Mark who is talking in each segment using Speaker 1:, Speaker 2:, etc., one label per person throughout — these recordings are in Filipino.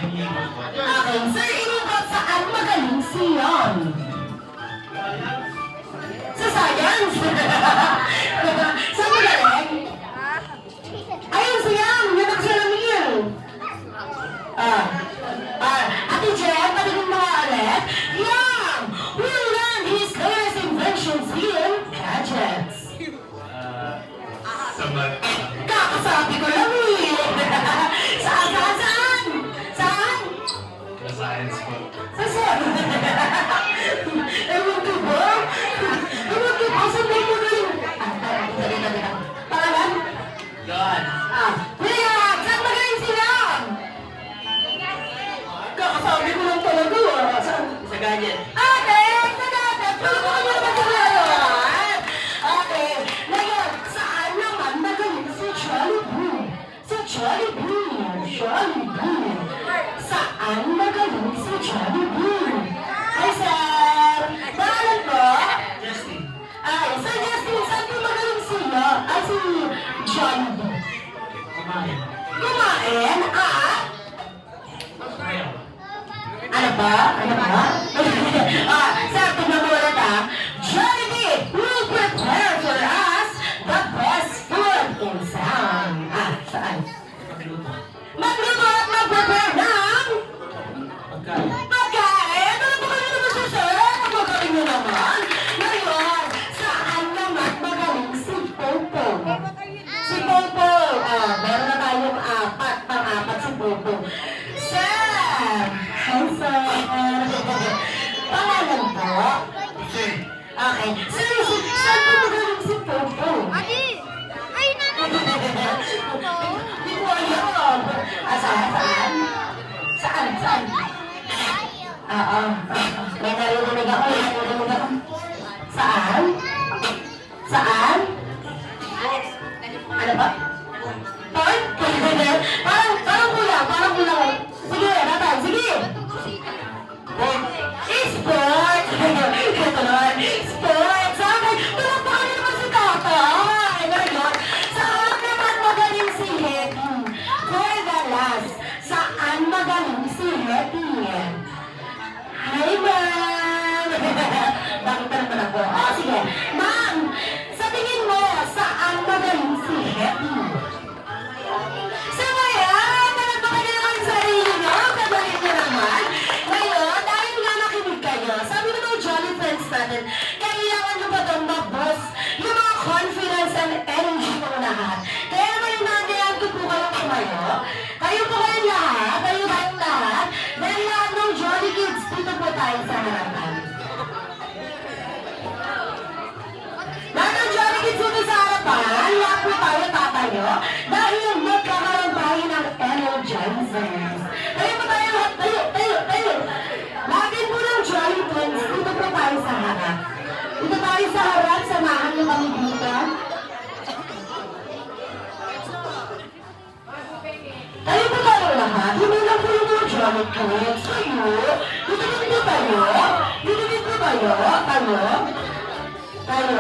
Speaker 1: Okay, sir, inibot saan magaling si Yon? Sa science? Saan magaling? Ayun si Yang, yan ako siya namin. Ate Jen, patingin mo nga ulit. Yang will learn his latest inventions in gadgets. Kakasabi ko lang eh. Saan?
Speaker 2: Science po.
Speaker 1: Saan? Ewan ko ba? Saan ba mo rin? Pangalan?
Speaker 2: Yon.
Speaker 1: Kuya, saan magaling sila? Kakasabi ko lang talaga. Saan?
Speaker 2: Sa gadget.
Speaker 1: Okay, nagagat. Tulungan niyo naman sila yun. Okay, ngayon, saan naman magaling si Jollibee? Si Jollibee. Saan magaling si Jollibee? Hi, sir. Pangalan po?
Speaker 2: Justin.
Speaker 1: Sir Justin, saan po magaling sila? Si Jollibee.
Speaker 2: Kumain.
Speaker 1: Kumain at...
Speaker 2: Ayaw.
Speaker 1: Ano ba? Sir, tignan mo ulit Jollibee will prepare for us the best food in town. Saan?
Speaker 2: Pagluto.
Speaker 1: Magluto at mag-prepare ng
Speaker 2: Pagkain.
Speaker 1: pagkain. Ano ba kayo naman siya, sir? Magaling nyo naman. Ngayon, saan naman magaling si Popo? Si Popo. Meron na tayong pang-apat si Popo. Sir! Hi, sir. Pangalan po?
Speaker 2: Sir.
Speaker 1: Okay. Sir, saan po magaling si Popo?
Speaker 3: Adi! Ay, nanay!
Speaker 1: Hindi ko alam. Saan? Saan? Oo. May narinig ako. Saan? Ano ba? Parang kulang. Sige, natay. Sige. Sports! Ito naman. Sports! Okay. Tulungan niyo naman si tatay. Ngayon, saan naman magaling si Hetty? For the last, saan magaling si Hetty? Hi, ma'am! Bakit pa naman ako? Sige. Ma'am, sa tingin mo, saan magaling si Hetty? So ngayon, nalagpakan niyo naman yung sarili niyo. Kagaling niyo naman. Ngayon, dahil nga nakinig kayo, sabi na mga Jolly Friends natin, kailangan nyo ba itong mag-boost yung mga confidence and energy mo lahat. Kaya naman yung nandiyan ko po kayong tumayo. Kayo po kayong lahat. Dahil lahat ng Jolly Kids, dito po tayo sa harapan. Lahat ng Jolly Kids dito sa harapan, lahat po tayo tatayo. Dahil magkakaroon tayo ng energizers. Tayo po tayo lahat. Tayo. Lagi po ng Jolly Twins, dito po tayo sa harap. Dito tayo sa harap, samahan niyo kami dito. Tayo po tayo lahat. Hindi lang po yung mga Jolly Twins. Tayo. Dito tayo. Dahil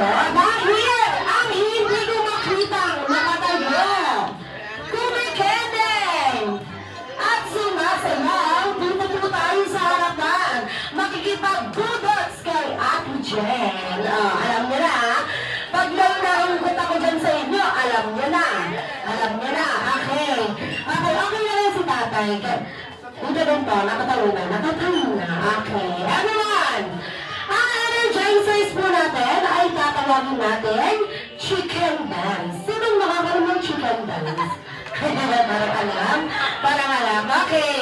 Speaker 1: ang hindi ko makitang nakatayo. Kumikendeng at sumasayaw, dito po tayo sa harapan. Makikipag-budots kay Ate Jen. Alam niyo na, pag may naungkot ako dyan sa inyo, alam niyo na. Okay na rin si tatay. Dito din po, nakatayo na. Okay, everyone! Ang energizers po natin ay tatawagin natin chicken dance. Sinong makakaroon ng chicken dance? Parang alam. Okay,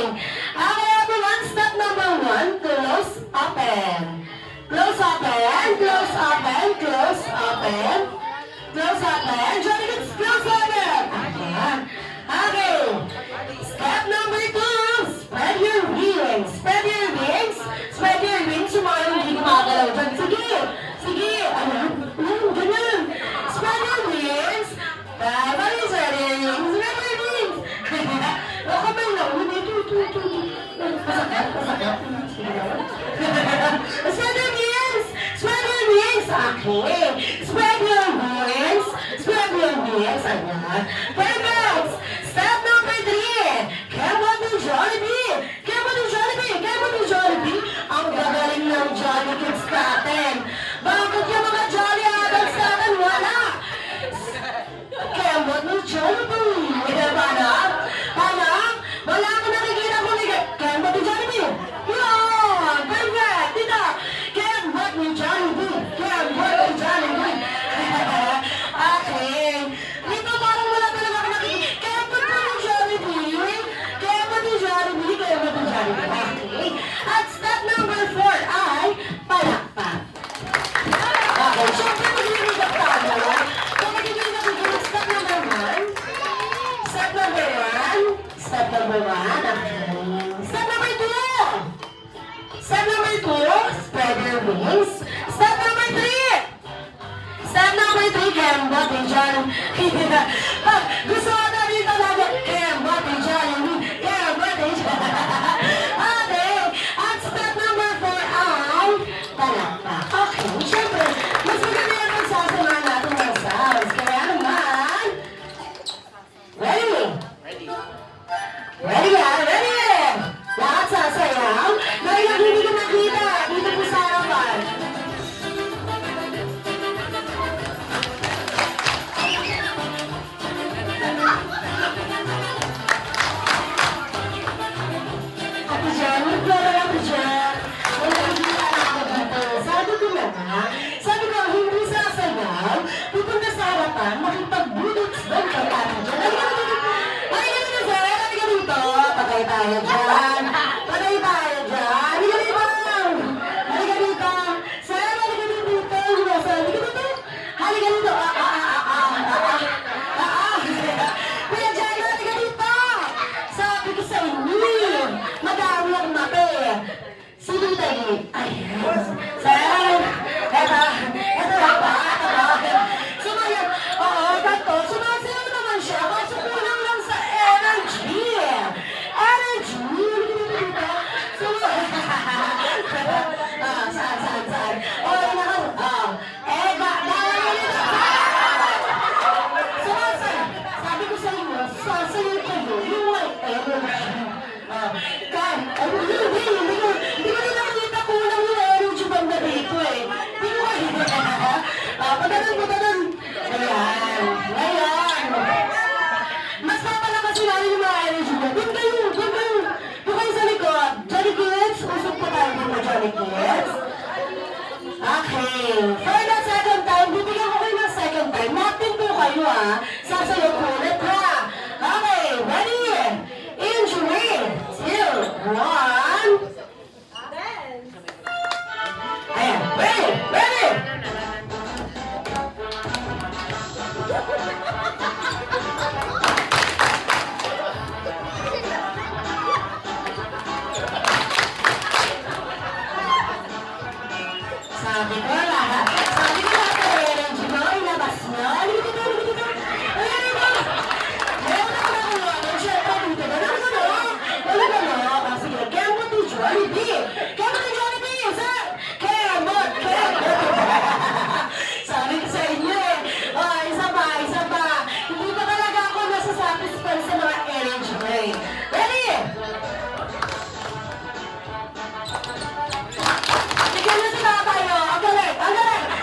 Speaker 1: everyone, step number 1, close, open. Close, open. Johnny, let's close, open. Okay. Step number 2, spread your wings. Yung mga hindi gumagalaw dyan. Sige. Ganyan. Spread your wings. Spread your wings. Baka ba yung nauna? Pasakit. Spread your wings. Okay. Spread your wings. Ayan. Perfect. Step number 3. Come on to Jollibee. Step number 1. Okay. Step number 2. Step number 2, spread your wings. Step number 3. Step number 3, kembot eh, dyan. Pag gusto ko na dito lagi, kembot eh, dyan. Kembot eh, dyan. Okay. At step number 4 ay palakpak. Okay. Siyempre, mas maganda yan kung sasamahan natin ng sounds. Kaya naman, ready? Ready ha? Ready? Lahat sasayaw. Dahil ang hindi ko nakita, dito po sa harapan. Ako dyan, nagploro ako dyan. Wala nakikita na ako dito. Sabi ko na nga, sabi ko, hindi sasayaw, pupunta sa harapan, makipagbudot doon kay ate dyan. Halika dito, sir. Halika dito. Patay tayo dyan. Patay tayo dyan. Halika dito. Halika dito. Sir, halika dito. Sir, halika dito. Halika dito. Kuya Jan, halika dito. Sabi ko sa inyo, madami ang mate. Sino tayo? Ayan. Sir, eto. Sumayaw. Oo, gato. Sumasayaw naman siya. Kaso kulang lang sa energy. Energy. Saan? Oh, sumasayaw. Sabi ko sa inyo, sasayaw kayo yung may energy. Hindi ko na nakikita kulang yung energy banda dito eh. Hindi ko padalan. Ayan. Mas papalakasin natin yung mga energy mo. Doon kayo. Doon kayo sa likod. Johnny Kids, usok po tayo dito, Johnny Kids. Okay. For the second time, bibigyan ko kayo ng second time. Natin po kayo sasayaw po ulit ha. Okay, ready? In 3, 2, 1. Ayan, ready? Sabi ko lahat ng energy mo, ilabas mo. Halika dito. Ayan dito. Meron ako nakuha ng syempre dito. Halika na. Sige, kembot ni Johnny B. Sir. Kembot. Sabi ko sa inyo eh. Oh, isa pa. Hindi pa talaga ako nasasatisfy sa mga energy mo eh. Ready? Bigyan na sila tayo. Ang galing.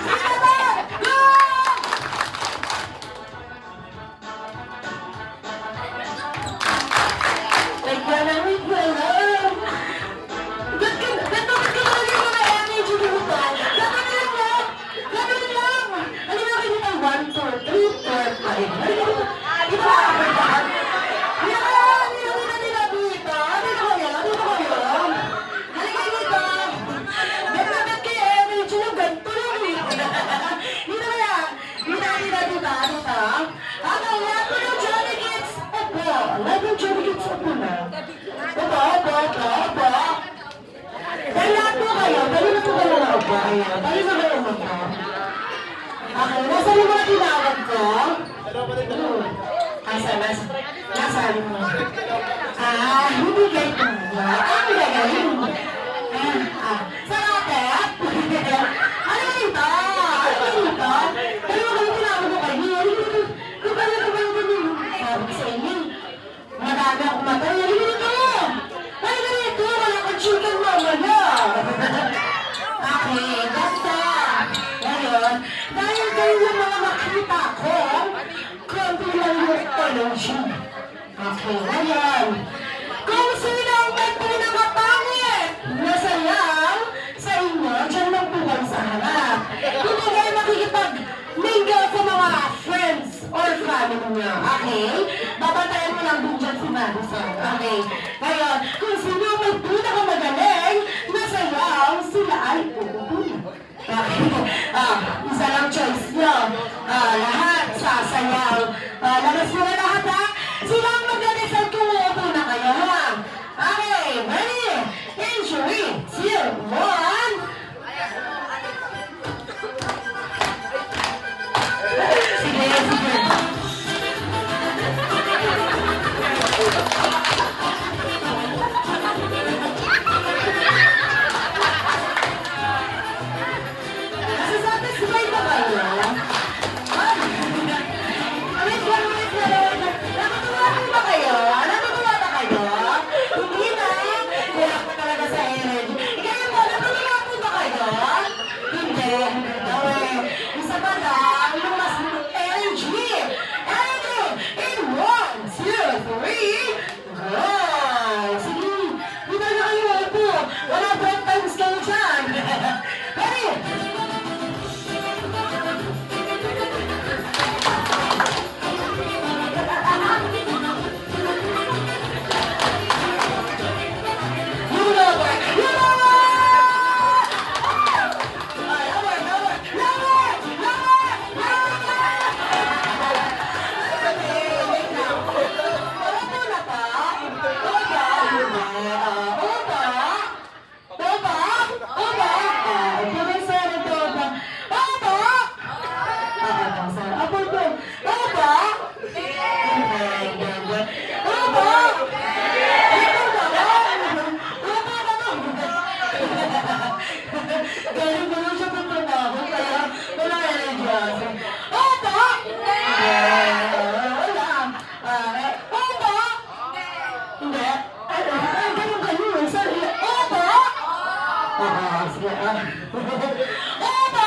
Speaker 1: Sige tayo. Go! Wait ka lang. Ba't ka lagi mga energy dito? Ganun lang. Halika kayo dito. 1, 2, 3, 4, 5. Halika dito. Dito. Yan! Nila dito. Dito kayo. Halika dito. Ba't kayo energy nyo? Ganito lang eh. Dito kaya. Dito. Okay, lahat po ng Johnny Kids. Opo. Lahat ng Johnny Kids. Opo na. Opo. Dahil lahat po kayo. Dali na po kayo na opo. Ayan. Dali na kayo opo. Okay, nasa yung mga tinawag ko? Nasaan mo? Hindi ganito. Ang gagaling. Sa kapet? Ano dito? Dali mo kayo tinawag ko kayo. Kung kayo sabi ko sa inyo, madami akong matay. Halika dito. Wala kang chicken mamaya. Okay, basta. Ngayon, dahil kayo yung mga makita ko, konti lang yung energy. Okay, ngayon. Kung sino ang may pinakapangit na sayaw sa inyo, dyan lang po kayo sa harap. Hindi kayo makikipag-mingle sa mga friends or family niyo. Okay? Babantayan mo lang din dyan si Madison. Okay? Ngayon, kung sino ang may pinakamagaling na sayaw, sila ay uupunin. Okay? Isa lang choice nyo. Lahat sasayaw. Labas mo na lahat ha? Sila ang mag-decide kung uupo na three, go! Sige, dito na kayo upo. Wala break times kayo dyan. Ready? Galing-galing siya pa trabaho, kaya wala energy. Opo! Wala. Opo! Hindi. Galing-galing. Sorry. Opo! Sige. Opo!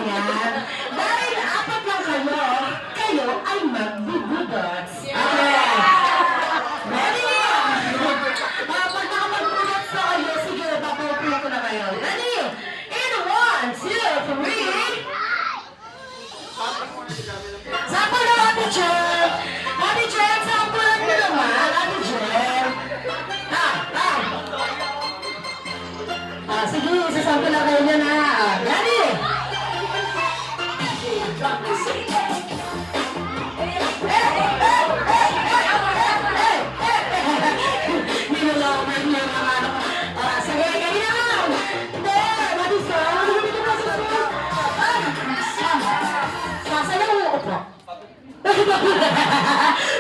Speaker 1: Yan. Dahil apat lang kayo ay magbubudots. Okay. Ready? Pag nakapag-budots na kayo, sige, papupulo ko na kayo. Ready? In 1, 2, 3. Sample na Ate Jen. Ate Jen, sample mo naman. Ate Jen. Sige, sasample na kayo dyan ha. Ready? Nilalaman niya mga ano. Sige, kayo naman. Hindi, Marisa. Dito ka sa school. Saan na uupo?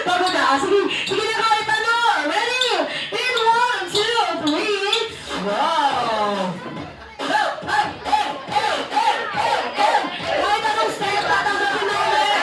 Speaker 1: Pagod na. Sige, sige na kahit ano. Ready? In 1, 2, 3. Wow! Kahit anong step, tatanggapin namin.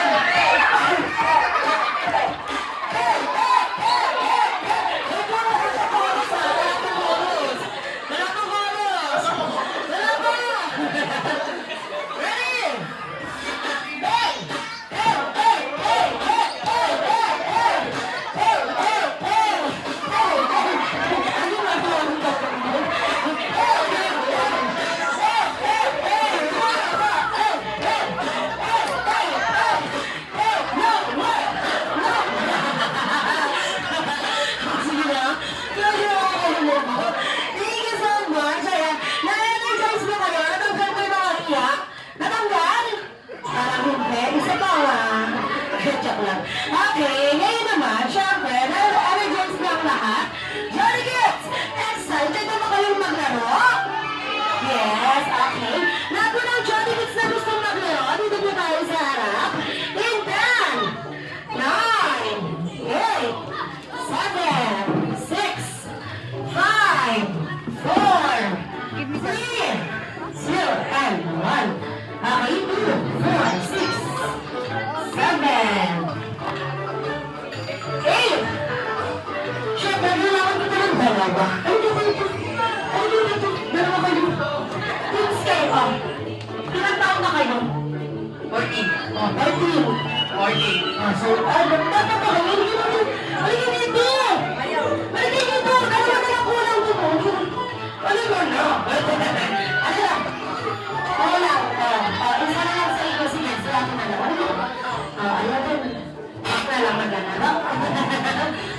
Speaker 1: Okay, ngayon naman, syempre, na-energize na ang lahat. Jolly Kids, excited na ba kayong maglaro? Yes, okay. Lahat po ng Jolly Kids na gustong maglaro, dito po tayo sa harap. In 10, 9, 8, 7, 6, 5, 4, 3, 0, and 1. Okay, 2, 4, 6, 7, 8. Siyempre, kailangan kita ng dalawa. Ay, dito. Dalawa kayo. Twins kayo. Ilang taon na kayo? 14. 14. So, dapat ba kayo? Halika dito. Halika dito. Dalawa na lang kulang dito. Ano na? Ano lang? Wala. Isa na lang sa iyo. Sige, sa akin na lang. Ayaw din. Ako lang maglalaro.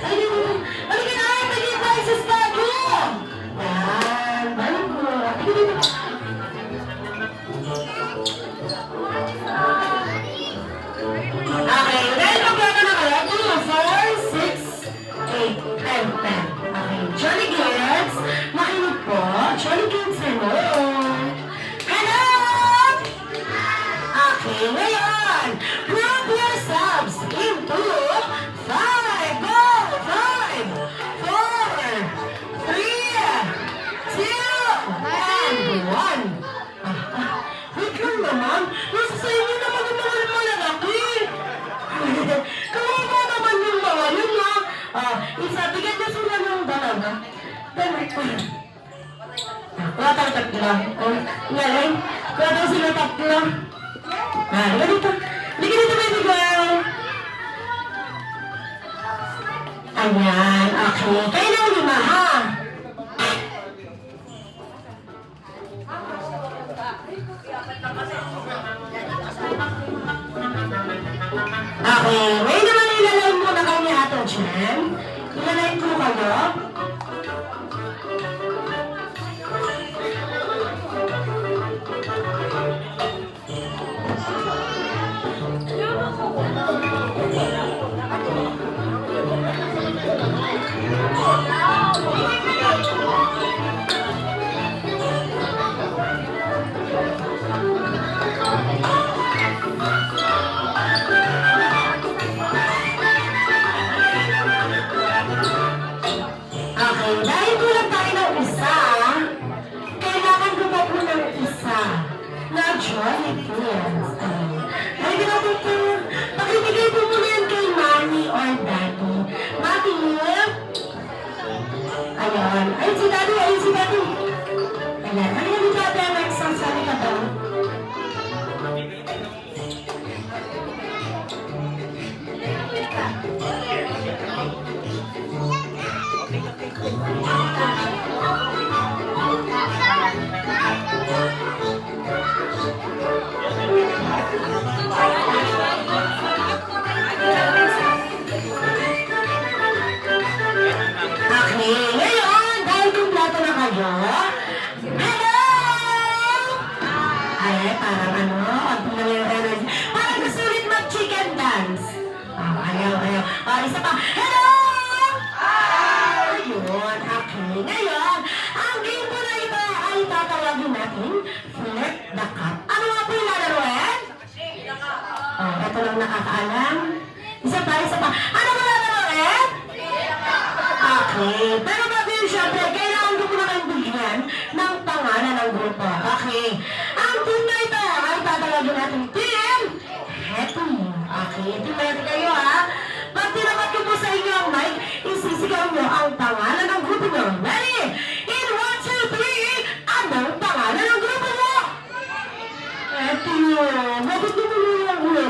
Speaker 1: Halika na! Halika tayo sa stadium! Yan. Balik ko. Halika dito. Okay. Dahil magkano na kayo? 2, 4, 6, 8, 10, 10. Okay. Jolly Kids, makinig po. Jolly Kids, hello. Hello! Okay, ngayon, group yourselves into 5, go! 5, 4, 3, 2, and 1. Wait lang naman, nasa sa inyo naman yung mga malalaki. Kawawa naman yung mga yun, ha? Isa, bigyan niyo sila ng dalawa. Wala tayo tatlo. Ngayon, wala tayo sila tatlo. Halika dito. Hindi ka dito, baby girl. Ayan, okay. Kayo na lima, ha? Okay, may naman ilalain muna kayo ni Ato Jen. Ilalain ko kayo. Okay, dahil kulang tayo ng isa, kailangan gumawa ng isa na Jolly Friends. Dahil ginagawa ko, pakibigay po muna yan kay Mommy or Daddy. Mommy, ayan. Ayun si Daddy, ayun si Daddy. Ayan, ano yung Daddy, Alex, ang sabi ka daw? Okay, ngayon, dahil kumpleto na kayo, hello! Ay, parang ano, pag yung energy, parang gusto ulit mag-chicken dance. Ayaw. Isa pa, hello! Ayun, okay. Ngayon, ang game po na ito ay tatawagin natin, Flirt the Cup. Ano nga po yung lalaroin? Ito lang nakakaalam. Isa pa. Ano mo lalaroin? Okay. Pero bago yun, syempre, kailangan ko po na kayong bigyan ng pangalan ng grupo. Okay. Ang team na ito ay tatawagin natin Team Happy. Okay. Team Happy kayo, ha? Pag tinapat ko po sa inyo ang mic, isisigaw nyo ang pangalan ng grupo nyo. Ready? In 1, 2, 3, anong pangalan ng grupo mo? Happy. Bakit mo mo yung ulo?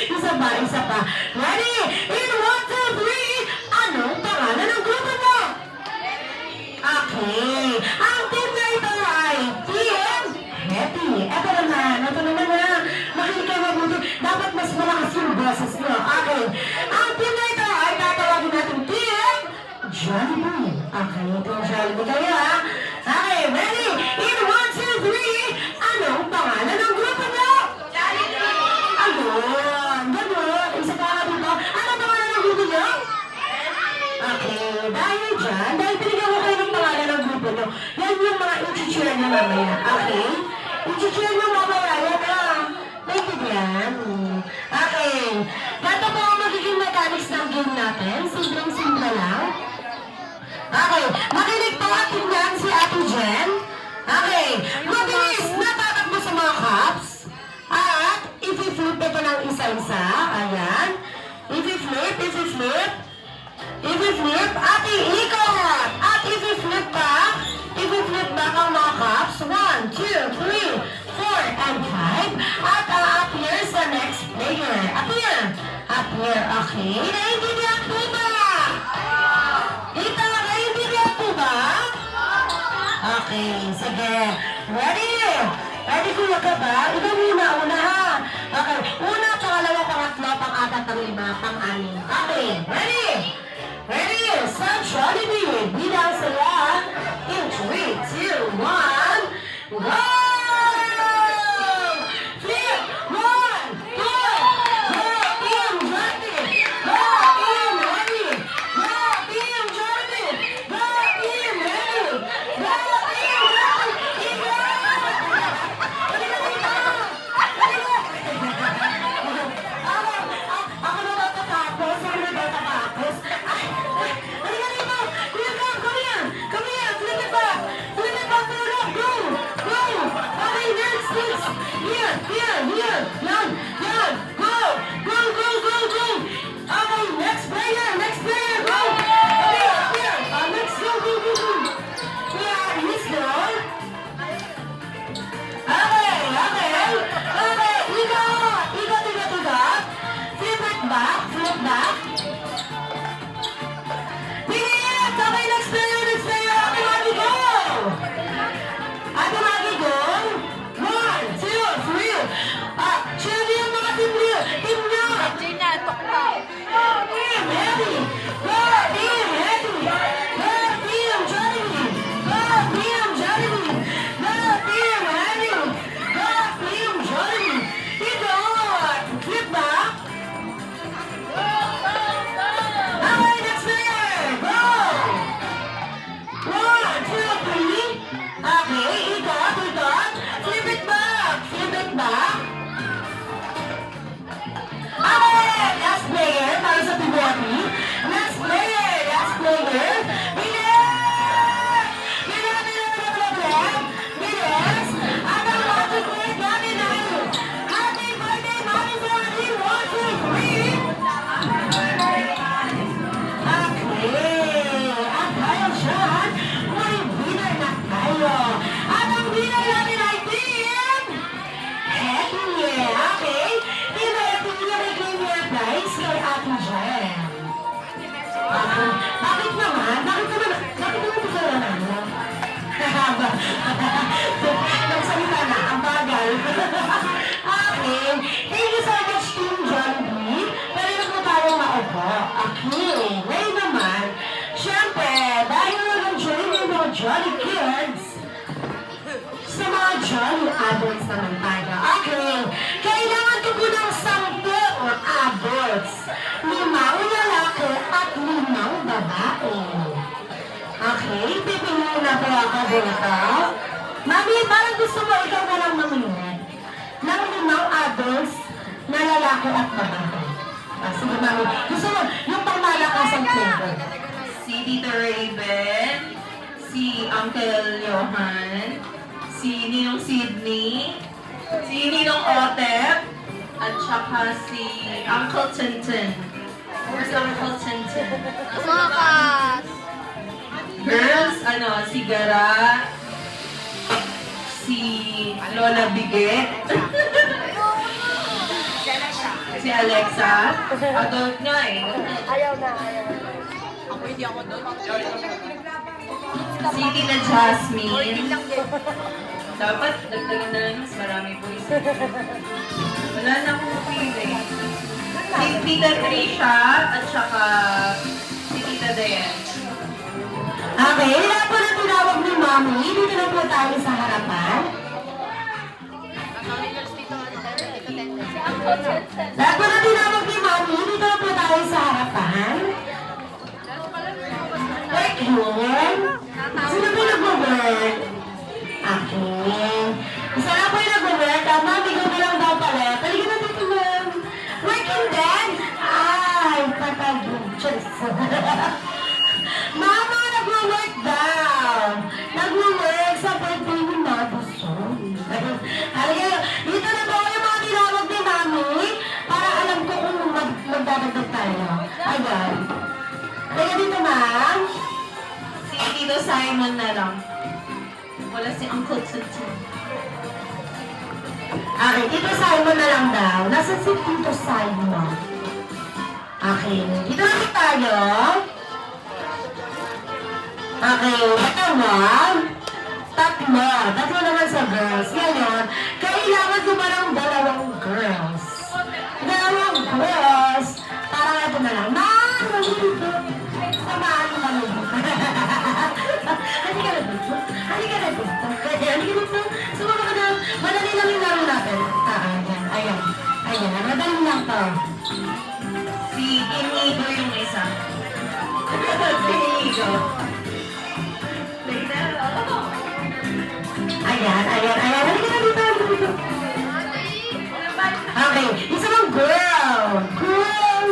Speaker 1: Isa pa. Ready? In 1, 2, 3, anong pangalan ng grupo mo? Okay. Ang team na ito ay Team Happy. Ito naman na. Makinig kayo mabuti. Dapat mas malakas yung boses nyo. Okay. Ang team na ito ay tatawagin natin Team Jollibee. Okay, Team Jollibee kayo, ha? Okay, ready? In 1, 2, 3, anong pangalan ng grupo mo? Ayun. Ganun. Isa pa nga dito. Anong pangalan ng grupo nyo? Okay, dahil dyan, dahil pinigyan ko kayo ng pangalan ng grupo nyo, yan yung mga i-cheer nyo mamaya. Okay? I-cheer nyo mamaya. Yan na. Naintindihan? Okay. Ganito po ang magiging mechanics ng game natin. Simpleng-simple lang. Okay. Makinig po at tingnan si Ate Jen. Okay. Mabilis na tatakbo sa mga cups. At i-flip ito ng isa-isa. Ayan. I-flip. I-flip at i-ikot. At i-flip back. I-flip back ang mga cups. 1, 2, 3, 4, and 5. At appear sa next player. Appear. Okay. Naintindihan po ba? Naintindihan po ba? Okay. Sige. Ready? Ready kuya ka ba? Ikaw muna, ha? Okay. Una, pangalawa, pangatlo, pang-apat, pang-lima, pang-anim. Okay. Ready? Sa Jollibee. Bilang sila. In 3, 2, 1, go! Flip! 1, 2, go! Team Jollibee! Go! Team Happy! Go! Team Jollibee! Go! Team Happy! Go! Team Jollibee! Ako na tatapos. Halika dito! Kuya, come here! Flip it back! Go! Bakit naman? Bakit naman gusto na naman? Nagsalita na, ang bagal. Okay. Thank you so much, Team Jollibee. Pwede na po tayong maupo. Okay. Ngayon naman, syempre, dahil naman Jollibee mga Jolly Kids, sa mga Jolly Adults naman tayo. Okay. Kailangan ko po ng 10 adults. 5 lalaki at 5 babae. Okay, pipiliin na po ako dito. Mami, parang gusto mo ikaw na lang mamili ng 5 adults na lalaki at babae. Sige, mami. Gusto mo, yung pangmalakasang flavor.
Speaker 4: Si Tito Raven, si Uncle Johan, si Ninong Sydney, si Ninong Otep, at saka si Uncle Tintin. Where's Uncle Tintin?
Speaker 3: Makas.
Speaker 4: Girls, si Gara, si Lola Biget, si Alexa, adult nga eh. Si Tita Jasmine. Dapat dagdagan na lang mas marami po isa. Wala na akong pili. Si Tita Trisha at saka si Tita Diane.
Speaker 1: Okay, lahat po na tinawag ni Mami. Dito na po tayo sa harapan. Lahat po na tinawag ni Mami. Dito na po tayo sa harapan. Work here. Sino po nag-work? Okay. Isa na po yung nag-work. Mami, gawin lang daw pala. Paligid na dito, ma'am. Working then? Ay, patay yung Diyos. Mama, nag-work daw. Nag-work sa birthday ni Madison. Halika, dito na po yung mga tinawag ni Mami para alam ko kung magdadagdag tayo. Ayan. Halika dito, ma'am.
Speaker 4: Si Tito Simon na lang. Wala si Uncle Tintin.
Speaker 1: Okay, Tito Simon na lang daw. Nasaan si Tito Simon? Okay, dito na po tayo. Okay, ito ma'am. Tatlo naman sa girls. Ngayon, kailangan ko ba ng 2 girls? 2 girls. Parang ito na lang. Ma'am, dito. Samahan mo kami dito. Halika na dito. Halika na dito. Halika dito. Sumama ka na. Madali lang yung laro natin. Ayan. Ayan. Madali lang to.
Speaker 4: Si Inigo yung isa. Si Inigo.
Speaker 1: Ayan. Halika na dito. Halika dito. Okay. Isa lang girl. Girl.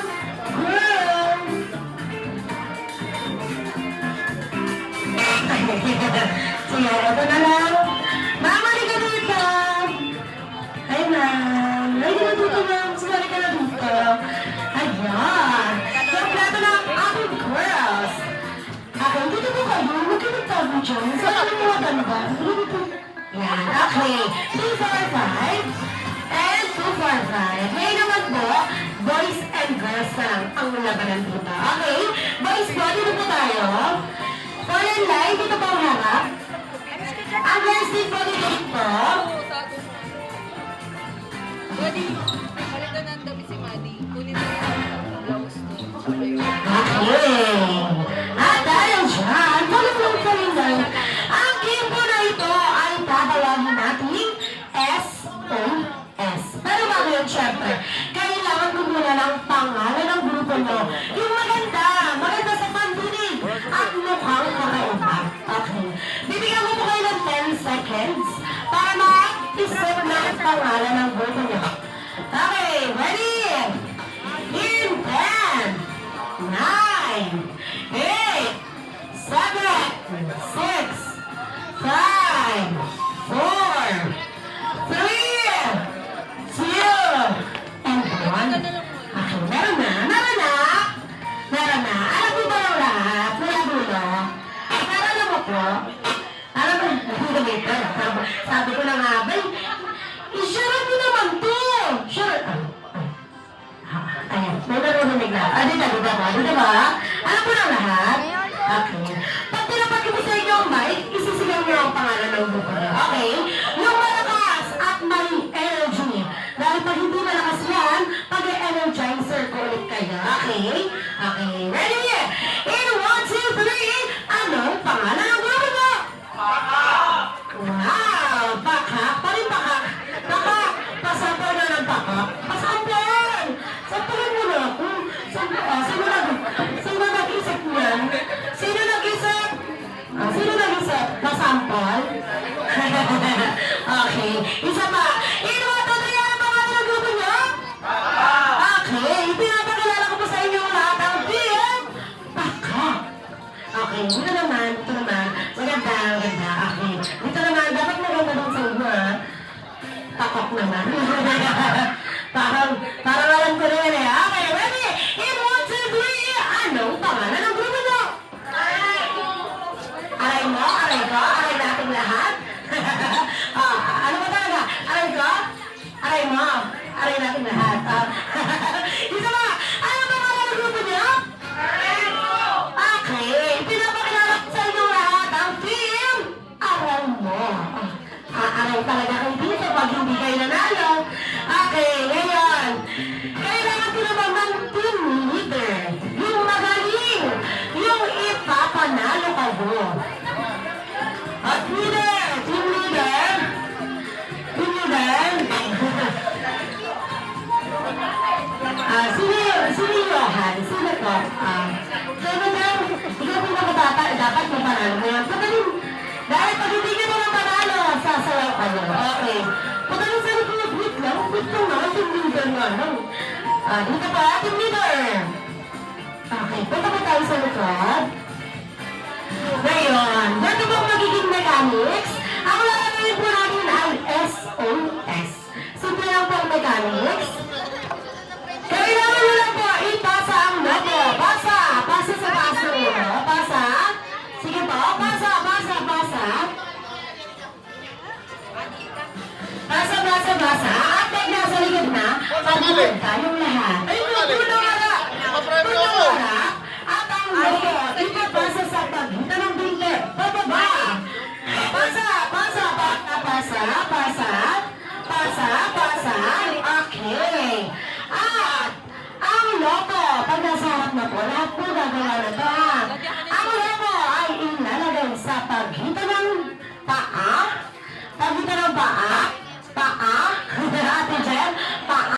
Speaker 1: Sige, ito na lang. Mama, halika dito. Ay, ma'am. Halika na dito, ma'am. Sumali ka na dito. Ayan. Kompleto na ang ating girls. Okay, dito po kayo. Huwag kayo nagtago dyan. Saan kami mga ganda? Yan, okay. 2, 4, 5. And 2, 4, 5. Ngayon naman po, boys and girls na lang ang labanan dito. Okay? Boys po, dito po tayo. For your line, dito po ang harap. Ang girls din po dito po.
Speaker 3: Buddy, palitan ng damit si Maddie. Kunin mo yung blouse to.
Speaker 1: Okay. At dahil dyan, tulong pa rin lang. Ang game po na ito ay tatawagin natin SOS. Pero bago yun, syempre, kailangan ko muna ng pangalan ng grupo mo. Yung maganda sa pandinig at mukhang kakaiba. Okay. Bibigyan ko po kayo ng 10 seconds para ma-isip na ang pangalan ng grupo niyo. Okay, ready? In 10, 9, 8, 7, 6, 5, 4, 3, 2, and 1. Okay, meron na. Alam mo ba yung lahat? Mula dulo. Alam mo po? Alam mo, dito. Sabi ko na nga, i-share mo naman to. Share. Ayan, may narinig na. Dito ba? Alam mo na lahat? Okay. Pag tinapag ko sa inyo ang mic, isisigaw niyo ang pangalan ng grupo niyo. Okay? Yung malakas at may energy. Dahil pag hindi malakas yan, pag-energizer ko ulit kayo. Okay? Okay. Ready? In 1, 2, 3, anong pangalan ng grupo niyo? Wow! Baka? Parin baka? Baka? Pasampal na ng baka? Pasampal! Sampalin mo na ako. Sino nag-isip niyan? Sino nag-isip? Sino nag-isip? Pasampal? Okay. Isa pa. In 1, 2, 3, anong pangalan ng grupo niyo? Okay. Pinapakilala ko po sa inyo lahat ang team. Baka. Okay. Dito naman. Maganda. Okay. Dito naman. Dapat maganda doon sa inyo, ha? Takot naman. parang alam ko rin, eh. Okay, ready? In 1, 2, 3, anong pangalan ng grupo niyo? Aray mo? Aray ko? Aray natin lahat? Ano ba talaga? Aray ko? Aray mo? Aray natin lahat. Isa ba? Anong pangalan ng grupo niyo? Okay, pinapakilala ko sa inyo lahat ang team. Aray mo. Aray talaga kayo dito pag hindi kayo nanalo. Okay, ngayon. Kailangan ko naman ng team leader. Yung magaling. Yung ipapanalo kayo. At leader. Team leader. Sino Johan? Sino ko? Sino daw? Ikaw pinakabata. Dapat mo panalo ngayon. Pagaling. Dahil pag hindi ka naman panalo, sasayaw kayo. Okay. Pagaling sa likod. Wait lang naman. Team leader nga lang. Dito pa, team leader. Okay. Punta pa tayo sa likod. Ngayon, bago bang magiging mechanics, ang lalagay po natin ay SOS. Simple lang po ang mechanics. Kailangan nyo lang po ipasa ang logo. Pasa sa taas ng logo. Pasa. Sige po, pasa. At pag nasa likod na, pagkakas tayong lahat. Puno harap. At ang logo, ipapasa sa pagitan ng binte. Pababa. Pasa. Okay. At ang logo, pag nasa harap na po,